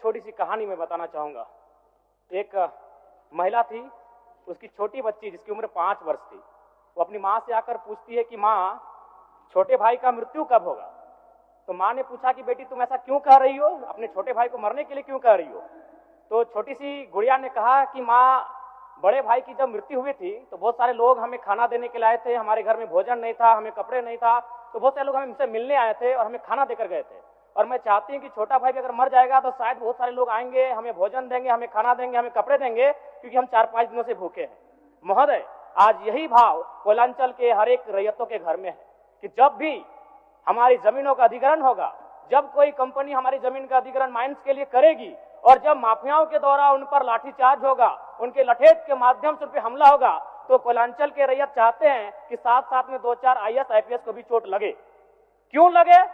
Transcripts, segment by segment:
छोटी सी कहानी मैं बताना चाहूंगा। एक महिला थी, उसकी छोटी बच्ची जिसकी उम्र 5 वर्ष थी, वो अपनी माँ से आकर पूछती है कि माँ, छोटे भाई का मृत्यु कब होगा? तो माँ ने पूछा कि बेटी तुम ऐसा क्यों कह रही हो, अपने छोटे भाई को मरने के लिए क्यों कह रही हो? तो छोटी सी गुड़िया ने कहा कि माँ, बड़े भाई की जब मृत्यु हुई थी तो बहुत सारे लोग हमें खाना देने के लिए आए थे, हमारे घर में भोजन नहीं था, हमें कपड़े नहीं था, तो बहुत सारे लोग हमसे मिलने आए थे और हमें खाना देकर गए थे। और मैं चाहती हूँ कि छोटा भाई भी अगर मर जाएगा तो शायद बहुत सारे लोग आएंगे, हमें भोजन देंगे, हमें खाना देंगे, हमें कपड़े देंगे, क्योंकि हम 4-5 दिनों से भूखे हैं। महोदय, आज यही भाव कोयलांचल के हर एक रैयतों के घर में है कि जब भी हमारी जमीनों का अधिग्रहण होगा, जब कोई कंपनी हमारी जमीन का अधिग्रहण माइंस के लिए करेगी और जब माफियाओं के द्वारा उन पर लाठीचार्ज होगा, उनके लठेज के माध्यम से उन पर हमला होगा, तो कोयलांचल के रैयत चाहते हैं कि साथ साथ में 2-4 IAS IPS को भी चोट लगे। क्यों लगे?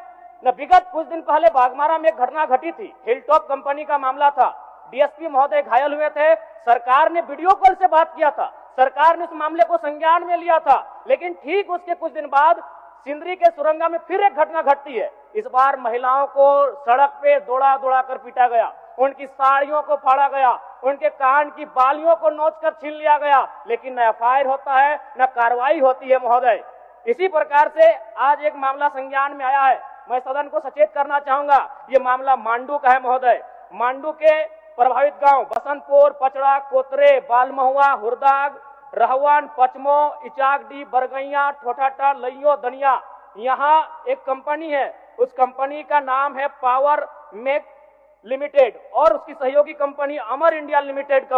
न विगत कुछ दिन पहले बागमारा में एक घटना घटी थी, हिलटॉप कंपनी का मामला था, DSP महोदय घायल हुए थे, सरकार ने वीडियो कॉल से बात किया था, सरकार ने उस मामले को संज्ञान में लिया था, लेकिन ठीक उसके कुछ दिन बाद सिंदरी के सुरंगा में फिर एक घटना घटती है। इस बार महिलाओं को सड़क पे दौड़ा दौड़ा कर पीटा गया, उनकी साड़ियों को फाड़ा गया, उनके कान की बालियों को नोचकर छीन लिया गया, लेकिन न FIR होता है न कार्रवाई होती है। महोदय, इसी प्रकार से आज एक मामला संज्ञान में आया है, मैं सदन को सचेत करना चाहूंगा। ये मामला मांडू का है। महोदय, मांडू के प्रभावित गांव बसंतपुर, पचड़ा, कोतरे, बालमहुआ, हुरदाग, रहवान, पचमो, इचाकडी, बरगैया, ठोठाटा, लइयो, दनिया, यहाँ एक कंपनी है, उस कंपनी का नाम है पावर मेक लिमिटेड और उसकी सहयोगी कंपनी अमर इंडिया लिमिटेड।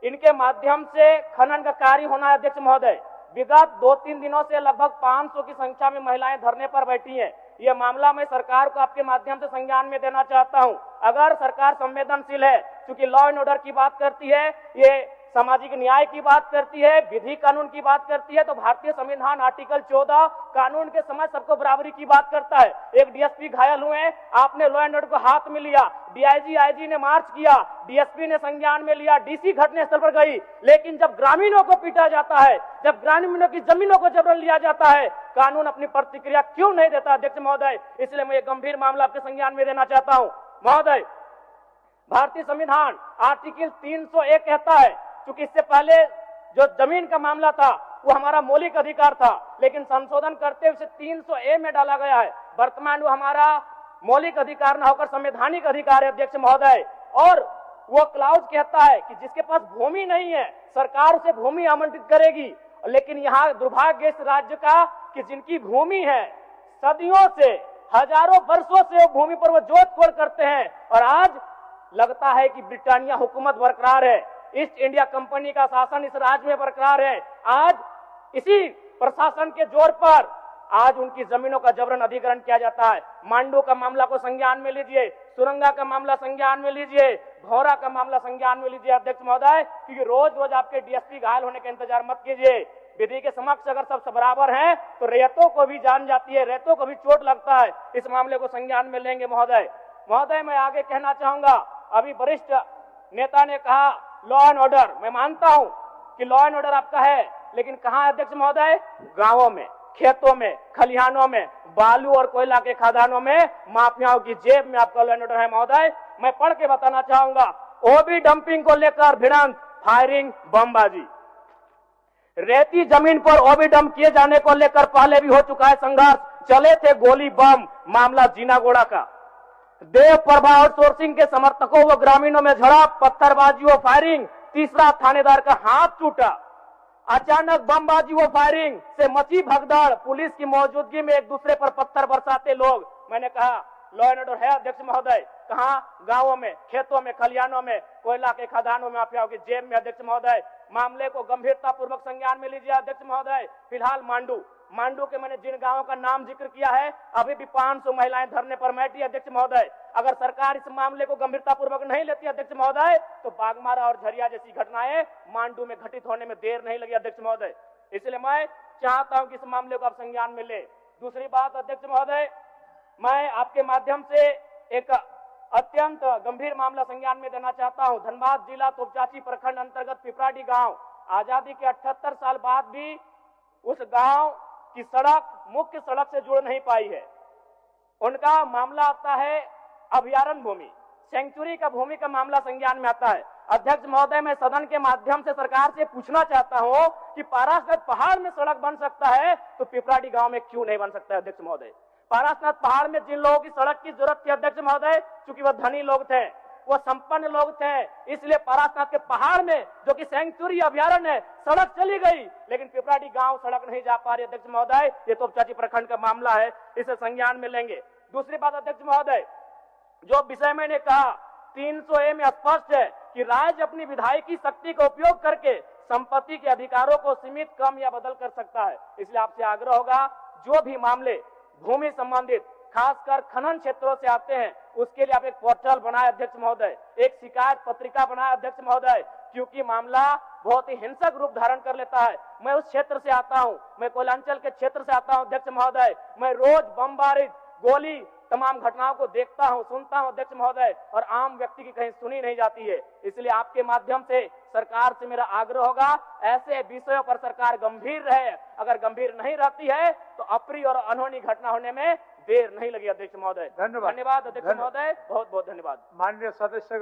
इनके माध्यम से खनन का कार्य होना है। अध्यक्ष महोदय, विगत 2-3 दिनों से लगभग 500 की संख्या में महिलाएं धरने पर बैठी हैं। यह मामला मैं सरकार को आपके माध्यम से संज्ञान में देना चाहता हूं। अगर सरकार संवेदनशील है, क्योंकि लॉ एंड ऑर्डर की बात करती है, ये सामाजिक न्याय की बात करती है, विधि कानून की बात करती है, तो भारतीय संविधान आर्टिकल 14 कानून के समय सबको बराबरी की बात करता है। एक DSP घायल हुए, आपने लॉ एंड ऑर्डर को हाथ में लिया, DIG IG ने मार्च किया, DSP ने संज्ञान में लिया, DC घटनास्थल पर गई, लेकिन जब ग्रामीणों को पीटा जाता है, जब ग्रामीणों की जमीनों को जबरन लिया जाता है, कानून अपनी प्रतिक्रिया क्यों नहीं देता? अध्यक्ष महोदय, इसलिए मैं एक गंभीर मामला आपके संज्ञान में देना चाहता हूं। महोदय, भारतीय संविधान आर्टिकल 301 कहता है, क्योंकि इससे पहले जो जमीन का मामला था वो हमारा मौलिक अधिकार था, लेकिन संशोधन करते हुए 300A में डाला गया है। वर्तमान वो हमारा मौलिक अधिकार न होकर संवैधानिक अधिकार है। अध्यक्ष महोदय, और वो क्लाउज कहता है कि जिसके पास भूमि नहीं है सरकार उसे भूमि आवंटित करेगी, लेकिन यहाँ दुर्भाग्य इस राज्य का कि जिनकी भूमि है, सदियों से, हजारों वर्षों से वो भूमि पर वो जोत तोड़ करते हैं, और आज लगता है कि ब्रिटानिया हुकूमत बरकरार है, ईस्ट इंडिया कंपनी का शासन इस राज्य में बरकरार है। आज इसी प्रशासन के जोर पर आज उनकी जमीनों का जबरन अधिग्रहण किया जाता है। मांडू का मामला को संज्ञान में लीजिए, सुरंगा का मामला संज्ञान में लीजिए, भौरा का मामला संज्ञान में लीजिए। अध्यक्ष महोदय, क्योंकि रोज रोज आपके DSP घायल होने का इंतजार मत कीजिए। विधि के समक्ष अगर सब बराबर हैं तो रैयतों को भी जान जाती है, रैयतों को भी चोट लगता है। इस मामले को संज्ञान में लेंगे। महोदय, मैं आगे कहना चाहूंगा, अभी वरिष्ठ नेता ने कहा लॉ एंड ऑर्डर, मैं मानता हूं कि लॉ एंड ऑर्डर आपका है, लेकिन कहां है अध्यक्ष महोदय? गांवों में, खेतों में, खलिहानों में, बालू और कोयला के खदानों में, माफियाओं की जेब में आपका लॉ एंड ऑर्डर है। महोदय, मैं पढ़ के बताना चाहूंगा, OB डंपिंग को लेकर भिड़ंत, फायरिंग, बमबाजी, रेती जमीन पर OB डंप किए जाने को लेकर पहले भी हो चुका है संघर्ष, चले थे गोली बम, मामला जीनागोड़ा का। देव प्रभा आउटसोर्सिंग के समर्थकों व ग्रामीणों में झड़प, पत्थरबाजी व फायरिंग, तीसरा थानेदार का हाथ टूटा। अचानक बमबाजी व फायरिंग से मची भगदड़, पुलिस की मौजूदगी में एक दूसरे पर पत्थर बरसाते लोग। मैंने कहा लॉ एंड ऑर्डर है अध्यक्ष महोदय, कहां? गांवों में, खेतों में, खलिहानों में, कोयला के खदानों में, माफियाओं की जेब में। अध्यक्ष महोदय, मामले को गंभीरता पूर्वक संज्ञान में लीजिए। अध्यक्ष महोदय, फिलहाल मांडू के मैंने जिन गांवों का नाम जिक्र किया है, अभी भी 500 महिलाएं धरने पर बैठी। अध्यक्ष महोदय, अगर सरकार इस मामले को गंभीरता पूर्वक नहीं लेती अध्यक्ष महोदय, तो बागमारा और झरिया जैसी घटनाएं मांडू में घटित होने में देर नहीं लगी। अध्यक्ष महोदय, इसलिए मैं चाहता हूं कि इस मामले को आप संज्ञान में ले। दूसरी बात अध्यक्ष महोदय, मैं आपके माध्यम से एक अत्यंत गंभीर मामला संज्ञान में देना चाहता हूं। धनबाद जिला तोपचाची प्रखंड अंतर्गत पिपराडी गांव, आजादी के 78 साल बाद भी उस गांव की सड़क मुख्य सड़क से जुड़ नहीं पाई है। उनका मामला आता है अभयारण्य भूमि, सेंचुरी का भूमि का मामला संज्ञान में आता है। अध्यक्ष महोदय, मैं सदन के माध्यम से सरकार से पूछना चाहता हूं कि पारसनाथ पहाड़ में सड़क बन सकता है तो पिपराडी गांव में क्यों नहीं बन सकता है अध्यक्ष महोदय? पारसनाथ पहाड़ में जिन लोगों की सड़क की जरूरत थी अध्यक्ष महोदय, चूंकि वह धनी लोग थे, वो संपन्न लोग थे, इसलिए पारसनाथ के पहाड़ में जो कि सेंचुरी अभयारण्य है सड़क चली गई, लेकिन पिपराडी गांव सड़क नहीं जा पा रही अध्यक्ष महोदय। ये तो चाची प्रखंड का मामला है, इसे संज्ञान में लेंगे। दूसरी बात अध्यक्ष महोदय, जो विषय मैंने कहा 300A में स्पष्ट है कि राज्य अपनी विधायकी शक्ति का उपयोग करके संपत्ति के अधिकारों को सीमित, कम या बदल कर सकता है। इसलिए आपसे आग्रह होगा, जो भी मामले भूमि संबंधित खासकर खनन क्षेत्रों से आते हैं, उसके लिए आप एक पोर्टल बनाए अध्यक्ष महोदय, एक शिकायत पत्रिका बनाए अध्यक्ष महोदय, क्योंकि मामला बहुत ही हिंसक रूप धारण कर लेता है। मैं उस क्षेत्र से आता हूं, मैं कोयलांचल के क्षेत्र से आता हूं अध्यक्ष महोदय, मैं रोज बमबारी, गोली, तमाम घटनाओं को देखता हूं, सुनता हूं अध्यक्ष महोदय, और आम व्यक्ति की कहीं सुनी नहीं जाती है। इसलिए आपके माध्यम से सरकार से मेरा आग्रह होगा, ऐसे विषयों पर सरकार गंभीर रहे। अगर गंभीर नहीं रहती है तो अप्रिय और अनहोनी घटना होने में देर नहीं लगी अध्यक्ष महोदय। धन्यवाद अध्यक्ष महोदय, बहुत बहुत धन्यवाद। माननीय सदस्य